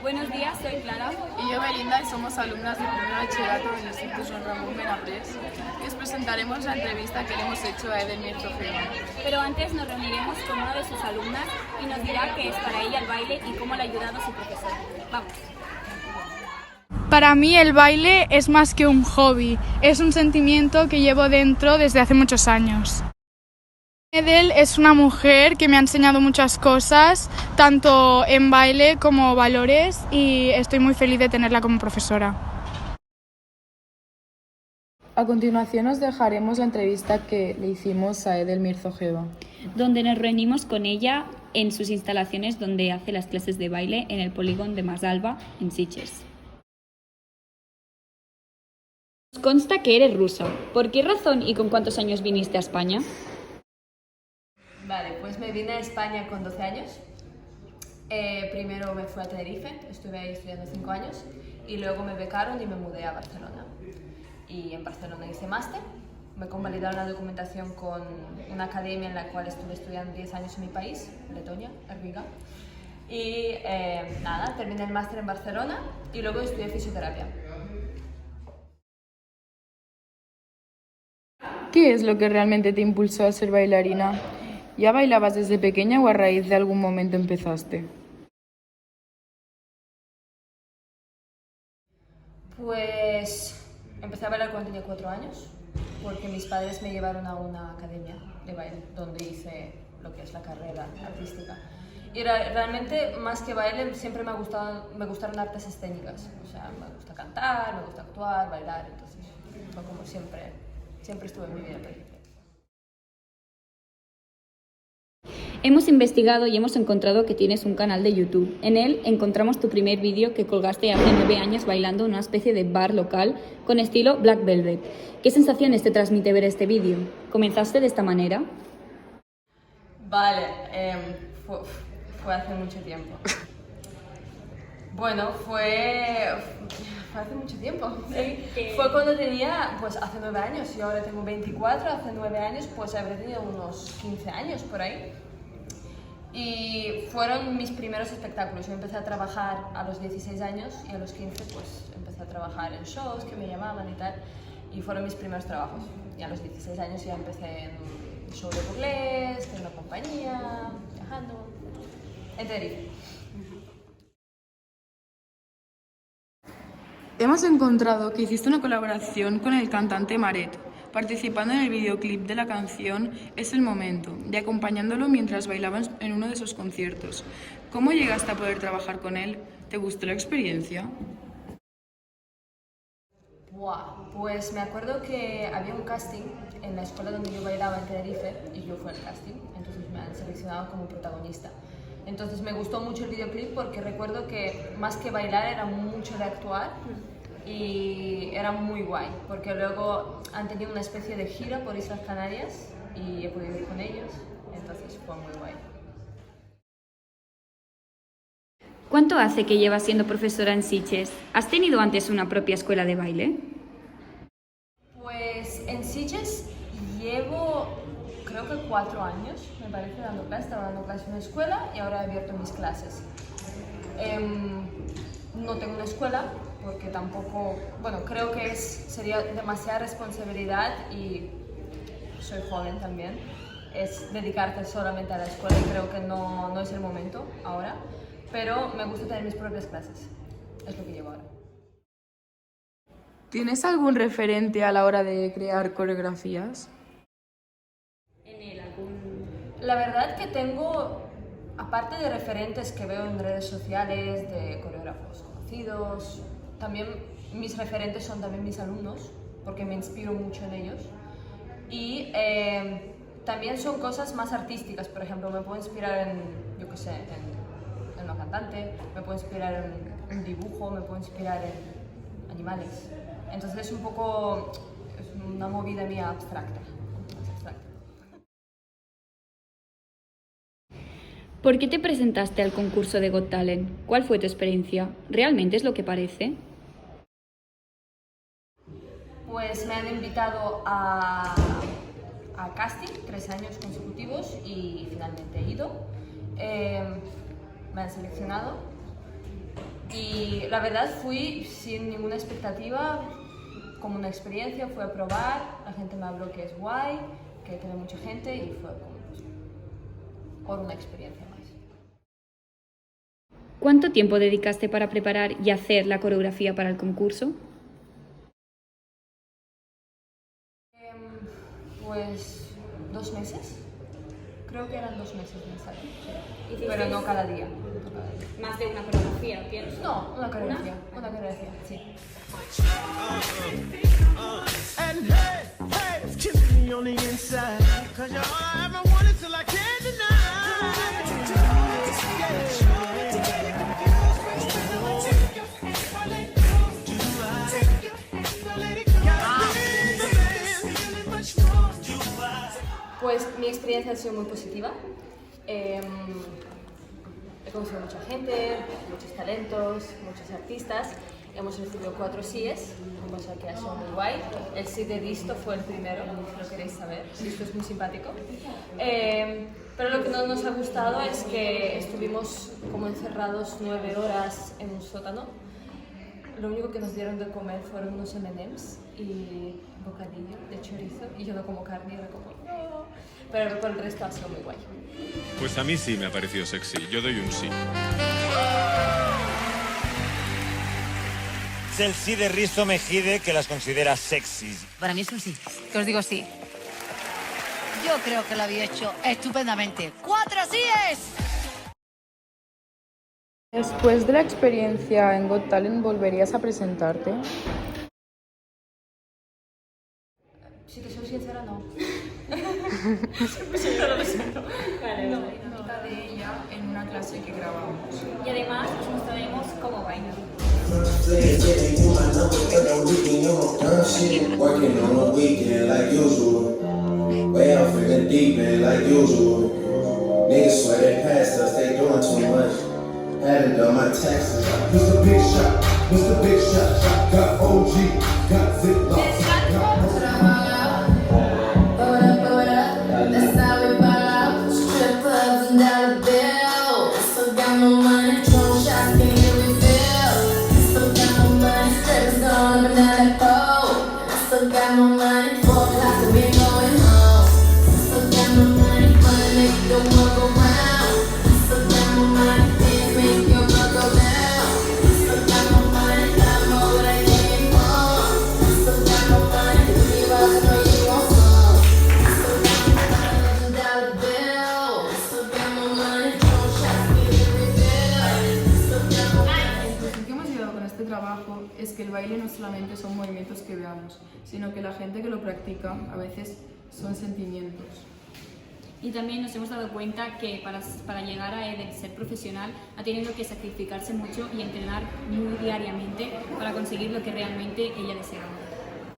Buenos días, soy Clara. Y yo, Belinda, y somos alumnas del primer bachillerato del Instituto Joan Ramon Benaprés. Y os presentaremos la entrevista que le hemos hecho a Edelmir Zogeba. Pero antes nos reuniremos con una de sus alumnas y nos dirá qué es para ella el baile y cómo le ha ayudado su profesor. Vamos. Para mí el baile es más que un hobby, es un sentimiento que llevo dentro desde hace muchos años. Edel es una mujer que me ha enseñado muchas cosas, tanto en baile como valores, y estoy muy feliz de tenerla como profesora. A continuación os dejaremos la entrevista que le hicimos a Edelmir Zogeba, donde nos reunimos con ella en sus instalaciones donde hace las clases de baile en el polígono de Masalva, en Sitges. Nos consta que eres rusa. ¿Por qué razón y con cuántos años viniste a España? Vale, pues me vine a España con 12 años. Primero me fui a Tenerife, estuve ahí estudiando 5 años y luego me becaron y me mudé a Barcelona. Y en Barcelona hice máster, me convalidaron la documentación con una academia en la cual estuve estudiando 10 años en mi país, Letonia, en Riga. Y nada, terminé el máster en Barcelona y luego estudié fisioterapia. ¿qué es lo que realmente te impulsó a ser bailarina? ¿Ya bailabas desde pequeña o a raíz de algún momento empezaste? Pues empecé a bailar cuando tenía 4 años, porque mis padres me llevaron a una academia de baile, donde hice lo que es la carrera artística. Y realmente, más que baile, siempre me gustaron artes escénicas. O sea, me gusta cantar, me gusta actuar, bailar, entonces fue como siempre estuve en mi vida. Hemos investigado y hemos encontrado que tienes un canal de YouTube. En él encontramos tu primer vídeo que colgaste hace 9 años bailando en una especie de bar local con estilo Black Velvet. ¿Qué sensaciones te transmite ver este vídeo? ¿Comenzaste de esta manera? Vale, fue hace mucho tiempo. Bueno, fue hace mucho tiempo. Sí. Fue cuando tenía, pues hace 9 años, y ahora tengo 24, hace 9 años, pues habré tenido unos 15 años por ahí. Y fueron mis primeros espectáculos. Yo empecé a trabajar a los 16 años y a los 15 pues empecé a trabajar en shows que me llamaban y tal. Y fueron mis primeros trabajos. Y a los 16 años ya empecé en un show de burlesque, en una compañía, viajando, en Tenerife. Hemos encontrado que hiciste una colaboración con el cantante Maret, participando en el videoclip de la canción Es el momento, y acompañándolo mientras bailaban en uno de sus conciertos. ¿Cómo llegaste a poder trabajar con él? ¿Te gustó la experiencia? Buah, pues me acuerdo que había un casting en la escuela donde yo bailaba en Tenerife y yo fui al casting, entonces me han seleccionado como protagonista. Entonces me gustó mucho el videoclip porque recuerdo que más que bailar era mucho de actuar y era muy guay, porque luego han tenido una especie de gira por Islas Canarias y he podido ir con ellos, entonces fue muy guay. ¿Cuánto hace que llevas siendo profesora en Sitges? ¿Has tenido antes una propia escuela de baile? Pues en Sitges llevo creo que 4 años, me parece, dando clases. Estaba dando clases en una escuela y ahora he abierto mis clases. No tengo una escuela porque tampoco, bueno, creo que sería demasiada responsabilidad y soy joven también. Es dedicarte solamente a la escuela y creo que no es el momento ahora. Pero me gusta tener mis propias clases, es lo que llevo ahora. ¿Tienes algún referente a la hora de crear coreografías? La verdad que tengo, aparte de referentes que veo en redes sociales, de coreógrafos conocidos, también mis referentes son también mis alumnos, porque me inspiro mucho en ellos. Y también son cosas más artísticas, por ejemplo, me puedo inspirar en, yo qué sé, en una cantante, me puedo inspirar en un dibujo, me puedo inspirar en animales. Entonces es un poco, es una movida mía abstracta. ¿Por qué te presentaste al concurso de Got Talent? ¿Cuál fue tu experiencia? ¿Realmente es lo que parece? Pues me han invitado a casting 3 años consecutivos y finalmente he ido. Me han seleccionado y la verdad fui sin ninguna expectativa, como una experiencia, fui a probar, la gente me habló que es guay, que tiene mucha gente y fue como pues, por una experiencia más. ¿Cuánto tiempo dedicaste para preparar y hacer la coreografía para el concurso? Pues 2 meses. Creo que eran 2 meses de ensayo, sí. Pero no cada día. Más de una coreografía, ¿tienes? No, una coreografía, sí. And hey, hey, it's kissing me on the inside. 'Cause you're all I ever wanted till I can't deny. Pues mi experiencia ha sido muy positiva. He conocido mucha gente, muchos talentos, muchos artistas. Hemos recibido 4 síes, cosa que ha sido muy guay. El sí de Disto fue el primero, si lo queréis saber. Disto es muy simpático. Pero lo que no nos ha gustado es que estuvimos como encerrados 9 horas en un sótano. Lo único que nos dieron de comer fueron unos M&M's y bocadillo de chorizo. Y yo no como carne, era como no. Pero por el resto ha sido muy guay. Pues a mí sí me ha parecido sexy. Yo doy un sí. Es el sí de Risto Mejide que las considera sexys. Para mí es un sí, que os digo sí. Yo creo que lo había hecho estupendamente. ¡4 síes! Después de la experiencia en Got Talent, ¿volverías a presentarte? Si te soy sincera, no. Vale, no. Una de ella en una clase que grabamos. Y además os mostraremos cómo baila. Working on a weekend like usual. Way out for the deep end like usual. Niggas swear they passed us, they doing too much. Hadn't done my taxes. Mr. Big Shot, Mr. Big Shot, got OG, got Ziploc. That's how we ball out. Strip clubs and dollar bills. Still got no money, drone shots, can you refill? Still got no money, strippers gone, but not that pole. Still got no money, 4 o'clock to be going home. Still got no money, money make the world go round. Still got no money, dance make your world go down. Still got no money, I'm over that game on. Still got no money, we rockin' know you want some. Still got no money, dollar bills. Still got no money, drone shots, can you refill? Still got no money. La conclusión que hemos llegado con este trabajo es que el baile no solamente son movimientos que veamos, sino que la gente que lo practica a veces son sentimientos. Y también nos hemos dado cuenta que para llegar a Edel ser profesional ha tenido que sacrificarse mucho y entrenar muy diariamente para conseguir lo que realmente ella deseaba.